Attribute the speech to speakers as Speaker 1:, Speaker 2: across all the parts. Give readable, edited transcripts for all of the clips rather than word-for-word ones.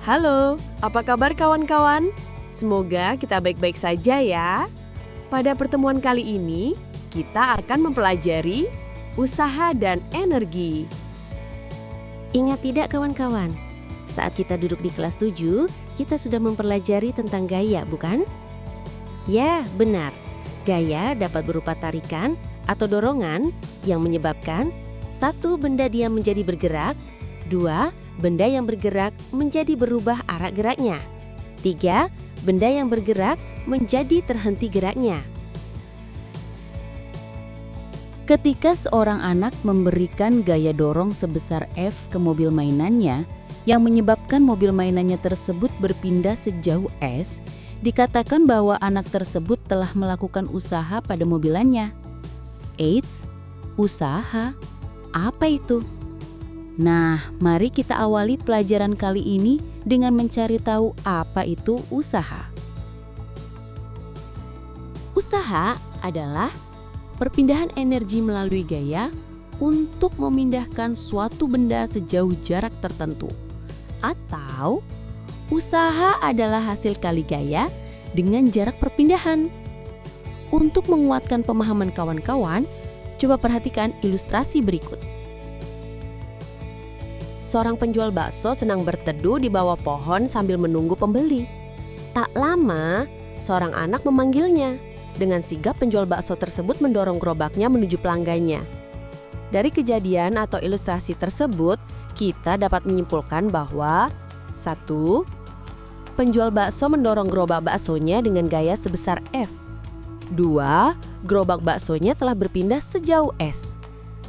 Speaker 1: Halo, apa kabar kawan-kawan? Semoga kita baik-baik saja ya. Pada pertemuan kali ini, kita akan mempelajari usaha dan energi.
Speaker 2: Ingat tidak kawan-kawan? Saat kita duduk di kelas 7, kita sudah mempelajari tentang gaya, bukan? Ya, benar. Gaya dapat berupa tarikan atau dorongan yang menyebabkan 1. Benda diam menjadi bergerak, 2. Benda yang bergerak menjadi berubah arah geraknya, 3. Benda yang bergerak menjadi terhenti geraknya.
Speaker 3: Ketika seorang anak memberikan gaya dorong sebesar F ke mobil mainannya, yang menyebabkan mobil mainannya tersebut berpindah sejauh S, dikatakan bahwa anak tersebut telah melakukan usaha pada mobilannya. Eits, usaha? Apa itu? Nah, mari kita awali pelajaran kali ini dengan mencari tahu apa itu usaha.
Speaker 2: Usaha adalah perpindahan energi melalui gaya untuk memindahkan suatu benda sejauh jarak tertentu. Atau usaha adalah hasil kali gaya dengan jarak perpindahan. Untuk menguatkan pemahaman kawan-kawan, coba perhatikan ilustrasi berikut. Seorang penjual bakso sedang berteduh di bawah pohon sambil menunggu pembeli. Tak lama, seorang anak memanggilnya. Dengan sigap penjual bakso tersebut mendorong gerobaknya menuju pelanggannya. Dari kejadian atau ilustrasi tersebut, kita dapat menyimpulkan bahwa 1. Penjual bakso mendorong gerobak baksonya dengan gaya sebesar F. 2. Gerobak baksonya telah berpindah sejauh S.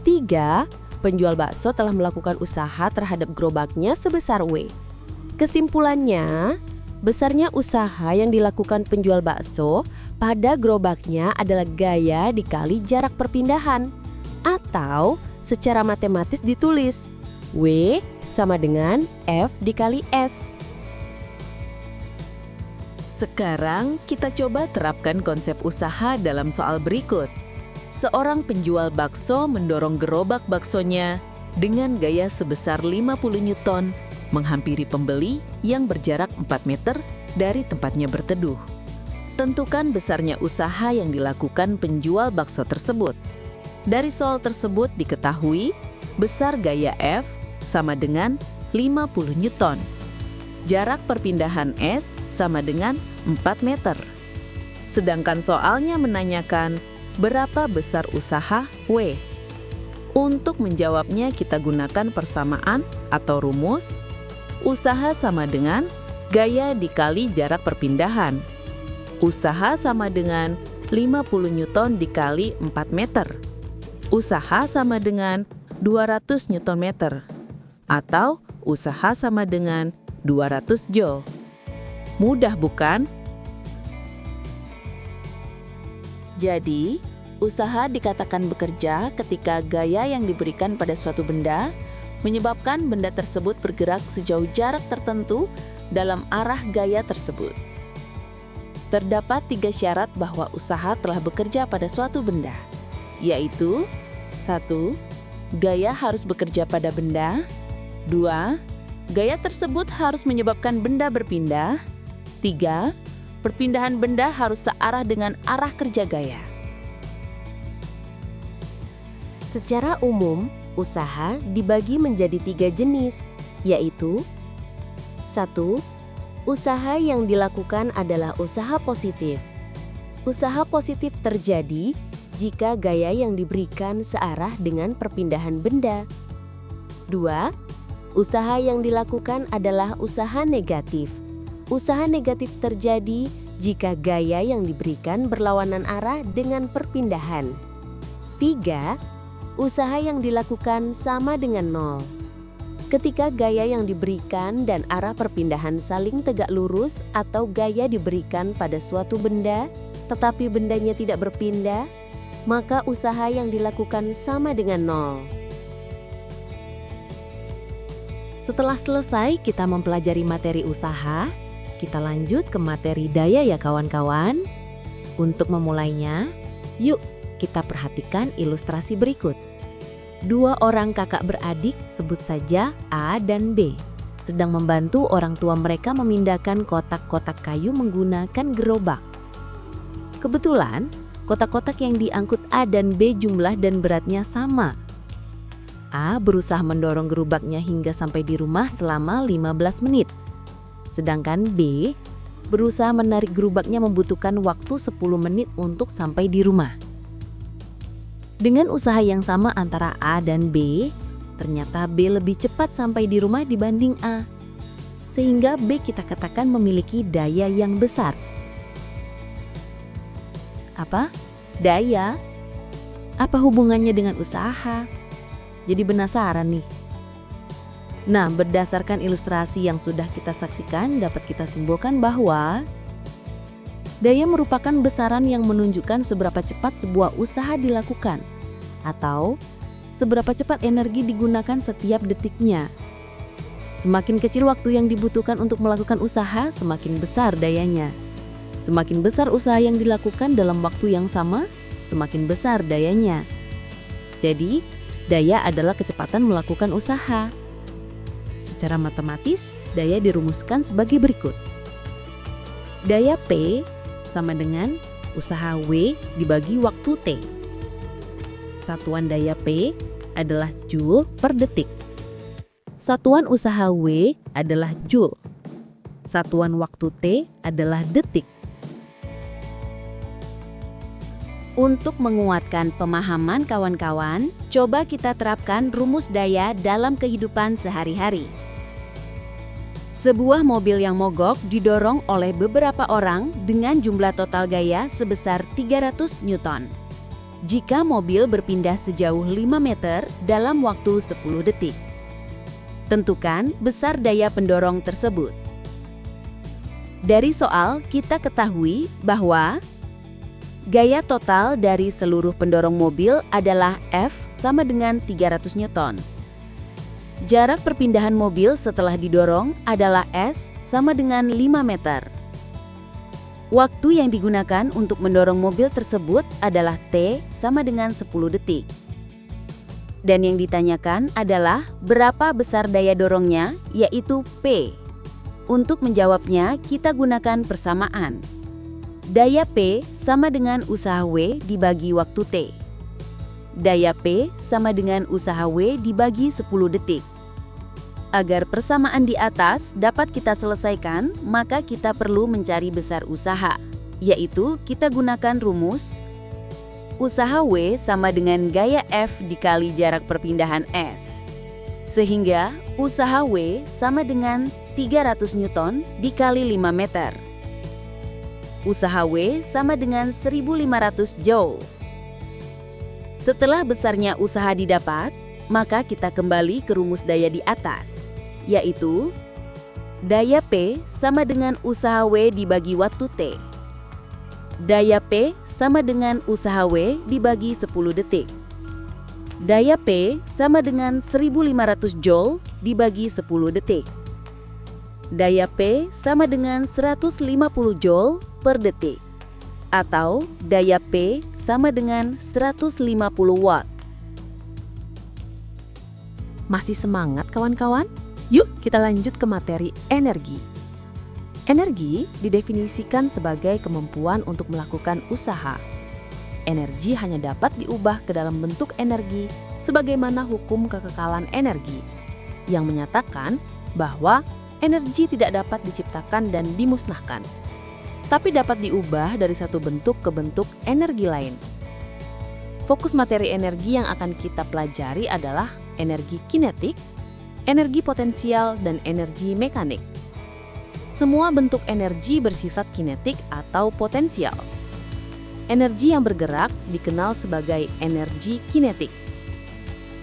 Speaker 2: 3. Penjual bakso telah melakukan usaha terhadap gerobaknya sebesar W. Kesimpulannya, besarnya usaha yang dilakukan penjual bakso pada gerobaknya adalah gaya dikali jarak perpindahan. Atau secara matematis ditulis, W sama dengan F dikali S.
Speaker 3: Sekarang kita coba terapkan konsep usaha dalam soal berikut. Seorang penjual bakso mendorong gerobak baksonya dengan gaya sebesar 50 Newton menghampiri pembeli yang berjarak 4 meter dari tempatnya berteduh. Tentukan besarnya usaha yang dilakukan penjual bakso tersebut. Dari soal tersebut diketahui besar gaya F sama dengan 50 Newton. Jarak perpindahan S sama dengan 4 meter. Sedangkan soalnya menanyakan berapa besar usaha W. Untuk menjawabnya kita gunakan persamaan atau rumus. Usaha sama dengan gaya dikali jarak perpindahan. Usaha sama dengan 50 Newton dikali 4 meter. Usaha sama dengan 200 Newton meter. Atau usaha sama dengan 200 Joule. Mudah bukan? Jadi, usaha dikatakan bekerja ketika gaya yang diberikan pada suatu benda menyebabkan benda tersebut bergerak sejauh jarak tertentu dalam arah gaya tersebut. Terdapat 3 syarat bahwa usaha telah bekerja pada suatu benda, yaitu 1. Gaya harus bekerja pada benda. 2. Gaya tersebut harus menyebabkan benda berpindah. 3. Perpindahan benda harus searah dengan arah kerja gaya.
Speaker 2: Secara umum, usaha dibagi menjadi 3 jenis, yaitu 1. Usaha yang dilakukan adalah usaha positif. Usaha positif terjadi jika gaya yang diberikan searah dengan perpindahan benda. 2. Usaha yang dilakukan adalah usaha negatif. Usaha negatif terjadi jika gaya yang diberikan berlawanan arah dengan perpindahan. 3. Usaha yang dilakukan sama dengan 0. Ketika gaya yang diberikan dan arah perpindahan saling tegak lurus atau gaya diberikan pada suatu benda, tetapi bendanya tidak berpindah, maka usaha yang dilakukan sama dengan 0. Setelah selesai kita mempelajari materi usaha, kita lanjut ke materi daya ya kawan-kawan. Untuk memulainya, yuk kita perhatikan ilustrasi berikut. 2 orang kakak beradik, sebut saja A dan B, sedang membantu orang tua mereka memindahkan kotak-kotak kayu menggunakan gerobak. Kebetulan, kotak-kotak yang diangkut A dan B jumlah dan beratnya sama. A berusaha mendorong gerobaknya hingga sampai di rumah selama 15 menit. Sedangkan B berusaha menarik gerobaknya membutuhkan waktu 10 menit untuk sampai di rumah. Dengan usaha yang sama antara A dan B, ternyata B lebih cepat sampai di rumah dibanding A. Sehingga B kita katakan memiliki daya yang besar. Apa? Daya? Apa hubungannya dengan usaha? Jadi penasaran nih. Nah, berdasarkan ilustrasi yang sudah kita saksikan, dapat kita simpulkan bahwa daya merupakan besaran yang menunjukkan seberapa cepat sebuah usaha dilakukan, atau seberapa cepat energi digunakan setiap detiknya. Semakin kecil waktu yang dibutuhkan untuk melakukan usaha, semakin besar dayanya. Semakin besar usaha yang dilakukan dalam waktu yang sama, semakin besar dayanya. Jadi, daya adalah kecepatan melakukan usaha. Secara matematis, daya dirumuskan sebagai berikut. Daya P sama dengan usaha W dibagi waktu T. Satuan daya P adalah Joule per detik. Satuan usaha W adalah Joule. Satuan waktu T adalah detik. Untuk menguatkan pemahaman kawan-kawan, coba kita terapkan rumus daya dalam kehidupan sehari-hari. Sebuah mobil yang mogok didorong oleh beberapa orang dengan jumlah total gaya sebesar 300 Newton. Jika mobil berpindah sejauh 5 meter dalam waktu 10 detik. Tentukan besar daya pendorong tersebut. Dari soal kita ketahui bahwa gaya total dari seluruh pendorong mobil adalah F sama dengan 300 Newton. Jarak perpindahan mobil setelah didorong adalah S sama dengan 5 meter. Waktu yang digunakan untuk mendorong mobil tersebut adalah T sama dengan 10 detik. Dan yang ditanyakan adalah berapa besar daya dorongnya, yaitu P. Untuk menjawabnya, kita gunakan persamaan. Daya P sama dengan usaha W dibagi waktu T. Daya P sama dengan usaha W dibagi 10 detik. Agar persamaan di atas dapat kita selesaikan, maka kita perlu mencari besar usaha, yaitu kita gunakan rumus usaha W sama dengan gaya F dikali jarak perpindahan S. Sehingga usaha W sama dengan 300 Newton dikali 5 meter. Usaha W sama dengan 1500 Joule. Setelah besarnya usaha didapat, maka kita kembali ke rumus daya di atas, yaitu daya P sama dengan usaha W dibagi waktu T. Daya P sama dengan usaha W dibagi 10 detik. Daya P sama dengan 1500 Joule dibagi 10 detik. Daya P sama dengan 150 Joule per detik, atau daya P sama dengan 150 watt. Masih semangat kawan-kawan? Yuk kita lanjut ke materi energi. Energi didefinisikan sebagai kemampuan untuk melakukan usaha. Energi hanya dapat diubah ke dalam bentuk energi sebagaimana hukum kekekalan energi, yang menyatakan bahwa energi tidak dapat diciptakan dan dimusnahkan, tapi dapat diubah dari satu bentuk ke bentuk energi lain. Fokus materi energi yang akan kita pelajari adalah energi kinetik, energi potensial, dan energi mekanik. Semua bentuk energi bersifat kinetik atau potensial. Energi yang bergerak dikenal sebagai energi kinetik.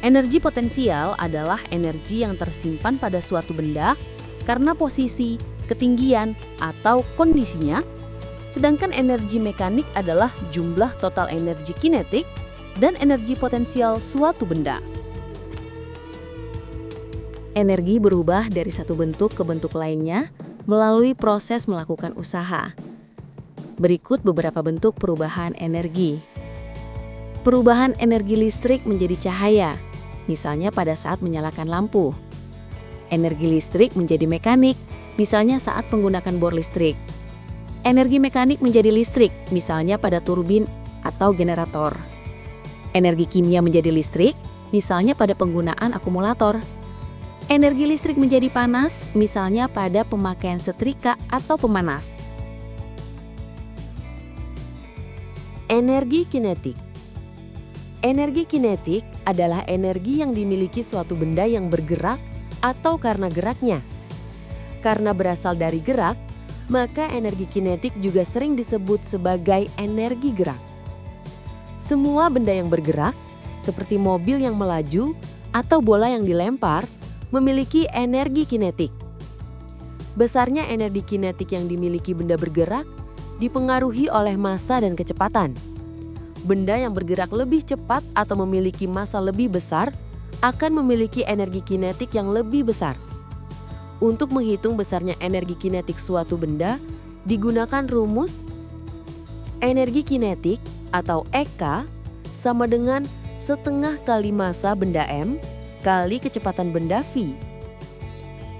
Speaker 2: Energi potensial adalah energi yang tersimpan pada suatu benda karena posisi, ketinggian, atau kondisinya. Sedangkan energi mekanik adalah jumlah total energi kinetik dan energi potensial suatu benda. Energi berubah dari satu bentuk ke bentuk lainnya melalui proses melakukan usaha. Berikut beberapa bentuk perubahan energi. Perubahan energi listrik menjadi cahaya, misalnya pada saat menyalakan lampu.
Speaker 3: Energi listrik menjadi mekanik, misalnya saat menggunakan bor listrik. Energi mekanik menjadi listrik, misalnya pada turbin atau generator. Energi kimia menjadi listrik, misalnya pada penggunaan akumulator. Energi listrik menjadi panas, misalnya pada pemakaian setrika atau pemanas.
Speaker 2: Energi kinetik. Energi kinetik adalah energi yang dimiliki suatu benda yang bergerak atau karena geraknya. Karena berasal dari gerak, maka energi kinetik juga sering disebut sebagai energi gerak. Semua benda yang bergerak, seperti mobil yang melaju atau bola yang dilempar, memiliki energi kinetik. Besarnya energi kinetik yang dimiliki benda bergerak dipengaruhi oleh massa dan kecepatan. Benda yang bergerak lebih cepat atau memiliki massa lebih besar akan memiliki energi kinetik yang lebih besar. Untuk menghitung besarnya energi kinetik suatu benda, digunakan rumus energi kinetik atau EK sama dengan setengah kali massa benda M kali kecepatan benda V.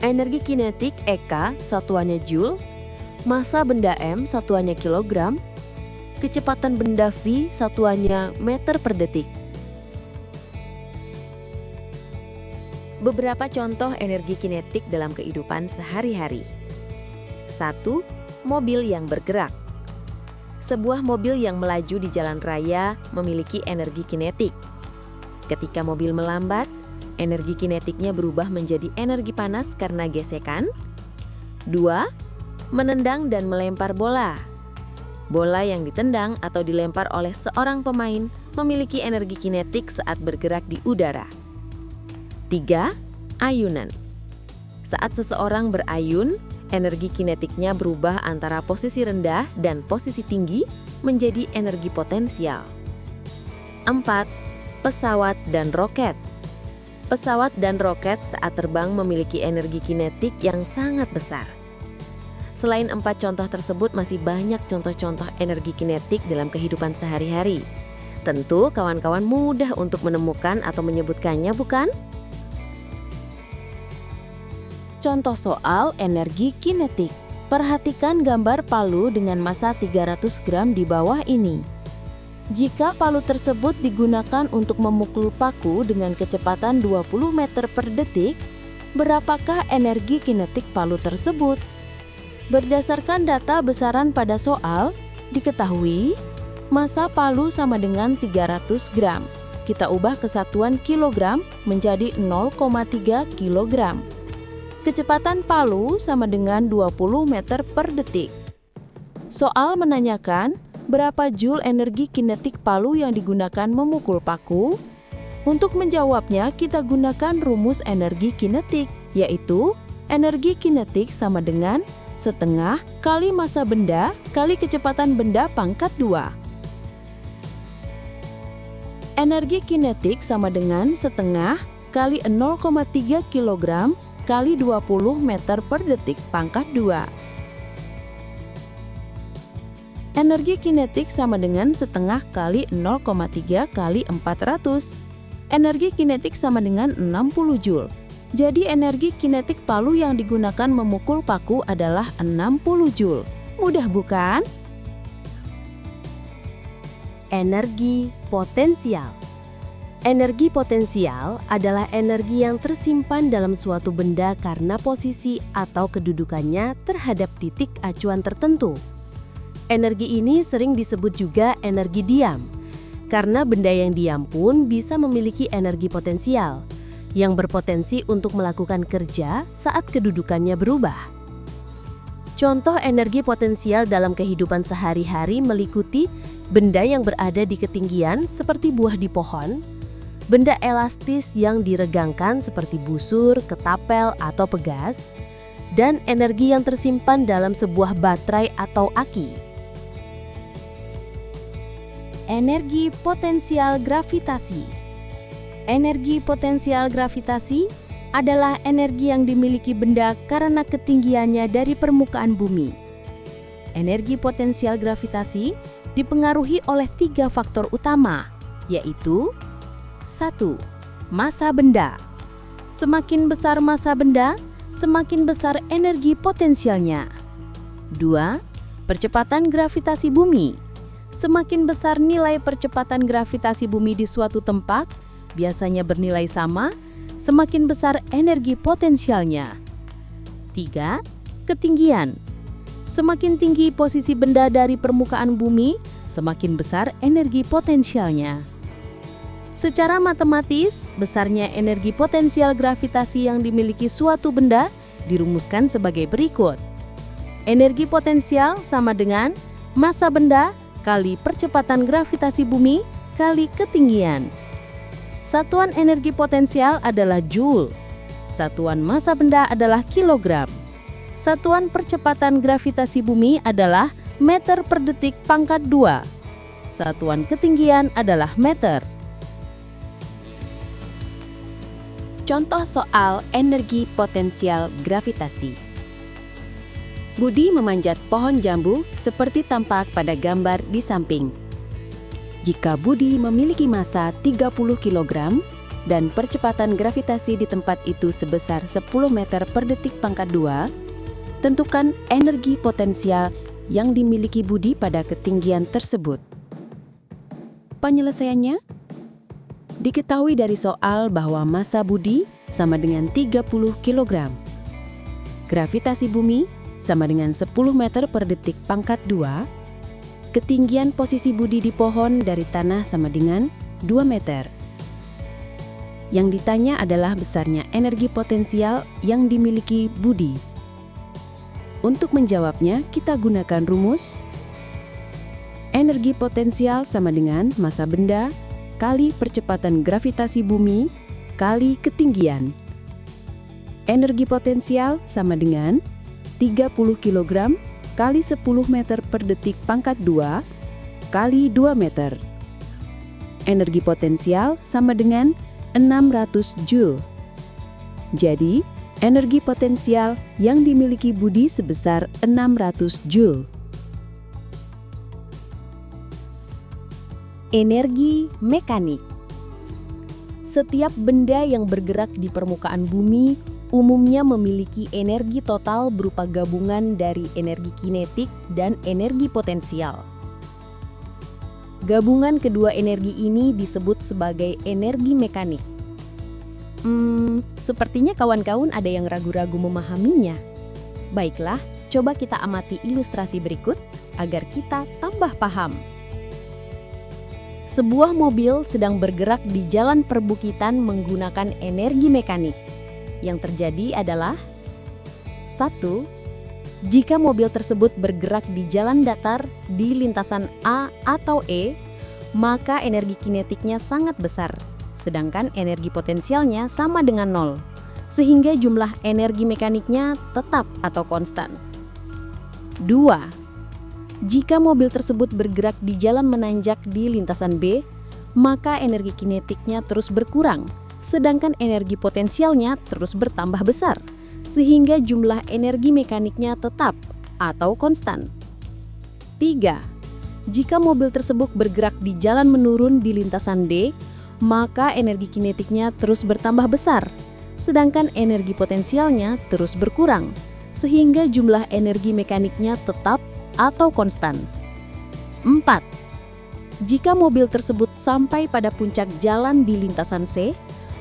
Speaker 2: Energi kinetik EK satuannya Joule, massa benda M satuannya kilogram, kecepatan benda V satuannya meter per detik. Beberapa contoh energi kinetik dalam kehidupan sehari-hari. 1. Mobil yang bergerak. Sebuah mobil yang melaju di jalan raya memiliki energi kinetik. Ketika mobil melambat, energi kinetiknya berubah menjadi energi panas karena gesekan. 2. Menendang dan melempar bola. Bola yang ditendang atau dilempar oleh seorang pemain memiliki energi kinetik saat bergerak di udara. 3. Ayunan. Saat seseorang berayun, energi kinetiknya berubah antara posisi rendah dan posisi tinggi menjadi energi potensial. 4. Pesawat dan roket. Pesawat dan roket saat terbang memiliki energi kinetik yang sangat besar. Selain 4 contoh tersebut, masih banyak contoh-contoh energi kinetik dalam kehidupan sehari-hari. Tentu kawan-kawan mudah untuk menemukan atau menyebutkannya, bukan?
Speaker 3: Contoh soal energi kinetik. Perhatikan gambar palu dengan massa 300 gram di bawah ini. Jika palu tersebut digunakan untuk memukul paku dengan kecepatan 20 meter per detik, berapakah energi kinetik palu tersebut? Berdasarkan data besaran pada soal, diketahui massa palu sama dengan 300 gram. Kita ubah kesatuan kilogram menjadi 0,3 kilogram. Kecepatan palu sama dengan 20 meter per detik. Soal menanyakan berapa joule energi kinetik palu yang digunakan memukul paku. Untuk menjawabnya kita gunakan rumus energi kinetik, yaitu energi kinetik sama dengan setengah kali massa benda kali kecepatan benda pangkat 2. Energi kinetik sama dengan setengah kali 0,3 kilogram kali 20 meter per detik pangkat 2. Energi kinetik sama dengan setengah kali 0,3 kali 400. Energi kinetik sama dengan 60 joule. Jadi energi kinetik palu yang digunakan memukul paku adalah 60 joule. Mudah bukan?
Speaker 2: Energi potensial. Energi potensial adalah energi yang tersimpan dalam suatu benda karena posisi atau kedudukannya terhadap titik acuan tertentu. Energi ini sering disebut juga energi diam, karena benda yang diam pun bisa memiliki energi potensial, yang berpotensi untuk melakukan kerja saat kedudukannya berubah. Contoh energi potensial dalam kehidupan sehari-hari meliputi benda yang berada di ketinggian seperti buah di pohon, benda elastis yang diregangkan seperti busur, ketapel, atau pegas, dan energi yang tersimpan dalam sebuah baterai atau aki.
Speaker 3: Energi potensial gravitasi. Energi potensial gravitasi adalah energi yang dimiliki benda karena ketinggiannya dari permukaan bumi. Energi potensial gravitasi dipengaruhi oleh 3 faktor utama, yaitu 1. Massa benda.
Speaker 2: Semakin besar massa benda, semakin besar energi potensialnya. 2. Percepatan gravitasi bumi. Semakin besar nilai percepatan gravitasi bumi di suatu tempat, biasanya bernilai sama, semakin besar energi potensialnya. 3. Ketinggian. Semakin tinggi posisi benda dari permukaan bumi, semakin besar energi potensialnya. Secara matematis, besarnya energi potensial gravitasi yang dimiliki suatu benda dirumuskan sebagai berikut. Energi potensial sama dengan massa benda kali percepatan gravitasi bumi kali ketinggian. Satuan energi potensial adalah joule. Satuan massa benda adalah kilogram. Satuan percepatan gravitasi bumi adalah meter per detik pangkat 2. Satuan ketinggian adalah meter.
Speaker 1: Contoh soal energi potensial gravitasi. Budi memanjat pohon jambu seperti tampak pada gambar di samping. Jika Budi memiliki massa 30 kg dan percepatan gravitasi di tempat itu sebesar 10 meter per detik pangkat 2, tentukan energi potensial yang dimiliki Budi pada ketinggian tersebut. Penyelesaiannya? Diketahui dari soal bahwa massa Budi sama dengan 30 kg. Gravitasi bumi sama dengan 10 meter per detik pangkat 2. Ketinggian posisi Budi di pohon dari tanah sama dengan 2 meter. Yang ditanya adalah besarnya energi potensial yang dimiliki Budi. Untuk menjawabnya, kita gunakan rumus energi potensial sama dengan massa benda kali percepatan gravitasi bumi kali ketinggian. Energi potensial sama dengan 30 kg kali 10 meter per detik pangkat 2 kali 2 meter. Energi potensial sama dengan 600 joule. Jadi, energi potensial yang dimiliki Budi sebesar 600 joule.
Speaker 2: Energi mekanik. Setiap benda yang bergerak di permukaan bumi umumnya memiliki energi total berupa gabungan dari energi kinetik dan energi potensial. Gabungan kedua energi ini disebut sebagai energi mekanik. Sepertinya kawan-kawan ada yang ragu-ragu memahaminya. Baiklah, coba kita amati ilustrasi berikut agar kita tambah paham. Sebuah mobil sedang bergerak di jalan perbukitan menggunakan energi mekanik. Yang terjadi adalah 1. Jika mobil tersebut bergerak di jalan datar di lintasan A atau E, maka energi kinetiknya sangat besar, sedangkan energi potensialnya sama dengan 0, sehingga jumlah energi mekaniknya tetap atau konstan. 2. Jika mobil tersebut bergerak di jalan menanjak di lintasan B, maka energi kinetiknya terus berkurang, sedangkan energi potensialnya terus bertambah besar, sehingga jumlah energi mekaniknya tetap atau konstan. 3. Jika mobil tersebut bergerak di jalan menurun di lintasan D, maka energi kinetiknya terus bertambah besar, sedangkan energi potensialnya terus berkurang, sehingga jumlah energi mekaniknya tetap atau konstan. 4. Jika mobil tersebut sampai pada puncak jalan di lintasan C,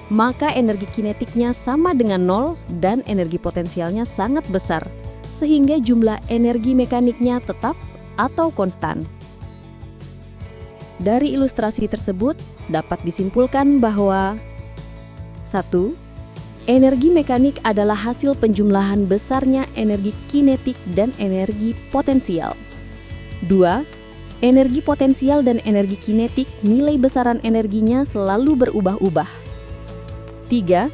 Speaker 2: maka energi kinetiknya sama dengan 0 dan energi potensialnya sangat besar, sehingga jumlah energi mekaniknya tetap atau konstan. Dari ilustrasi tersebut dapat disimpulkan bahwa 1. Energi mekanik adalah hasil penjumlahan besarnya energi kinetik dan energi potensial. 2. Energi potensial dan energi kinetik nilai besaran energinya selalu berubah-ubah. 3.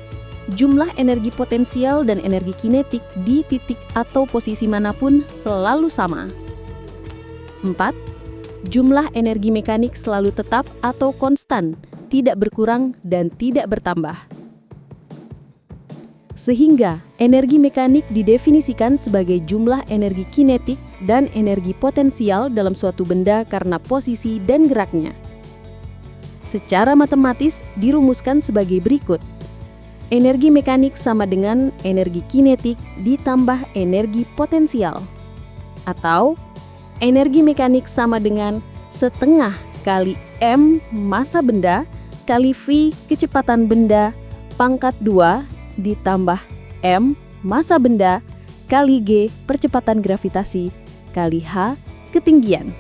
Speaker 2: Jumlah energi potensial dan energi kinetik di titik atau posisi manapun selalu sama. 4. Jumlah energi mekanik selalu tetap atau konstan, tidak berkurang dan tidak bertambah. Sehingga energi mekanik didefinisikan sebagai jumlah energi kinetik dan energi potensial dalam suatu benda karena posisi dan geraknya. Secara matematis dirumuskan sebagai berikut.
Speaker 1: Energi mekanik sama dengan energi kinetik ditambah energi potensial. Atau energi mekanik sama dengan setengah kali M massa benda kali V kecepatan benda pangkat 2 ditambah M massa benda kali G percepatan gravitasi kali H ketinggian.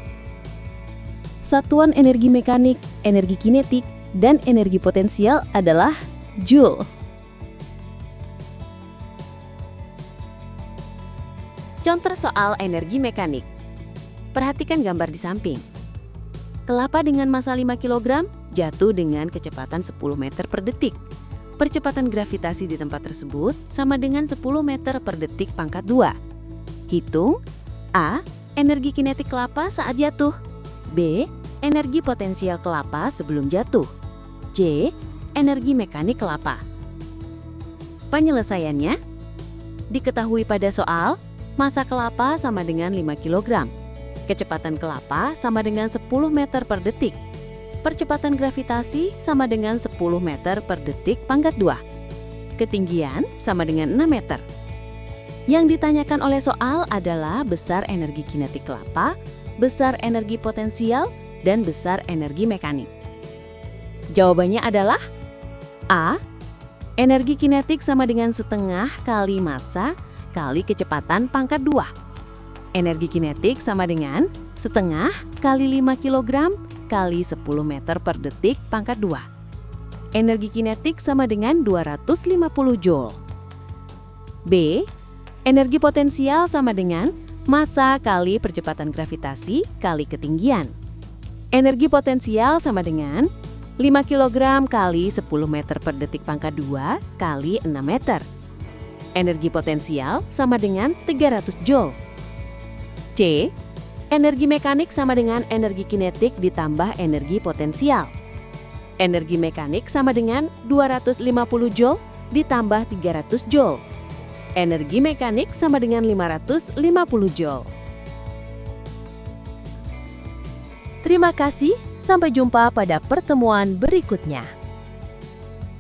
Speaker 1: Satuan energi mekanik, energi kinetik, dan energi potensial adalah Joule.
Speaker 2: Contoh soal energi mekanik. Perhatikan gambar di samping. Kelapa dengan massa 5 kg jatuh dengan kecepatan 10 meter per detik. Percepatan gravitasi di tempat tersebut sama dengan 10 meter per detik pangkat 2. Hitung A. Energi kinetik kelapa saat jatuh. B. Energi potensial kelapa sebelum jatuh. C. Energi mekanik kelapa. Penyelesaiannya diketahui pada soal massa kelapa sama dengan 5 kg. Kecepatan kelapa sama dengan 10 meter per detik. Percepatan gravitasi sama dengan 10 meter per detik pangkat 2. Ketinggian sama dengan 6 meter. Yang ditanyakan oleh soal adalah besar energi kinetik kelapa, besar energi potensial, dan besar energi mekanik. Jawabannya adalah A. Energi kinetik sama dengan setengah kali massa kali kecepatan pangkat 2. Energi kinetik sama dengan setengah kali 5 kg kali 10 meter per detik pangkat 2. Energi kinetik sama dengan 250 Joule. B. Energi potensial sama dengan massa kali percepatan gravitasi kali ketinggian. Energi potensial sama dengan 5 kg kali 10 meter per detik pangkat 2 kali 6 meter. Energi potensial sama dengan 300 Joule. C. Energi mekanik sama dengan energi kinetik ditambah energi potensial. Energi mekanik sama dengan 250 Joule ditambah 300 Joule. Energi mekanik sama dengan 550 Joule. Terima kasih, sampai jumpa pada pertemuan berikutnya.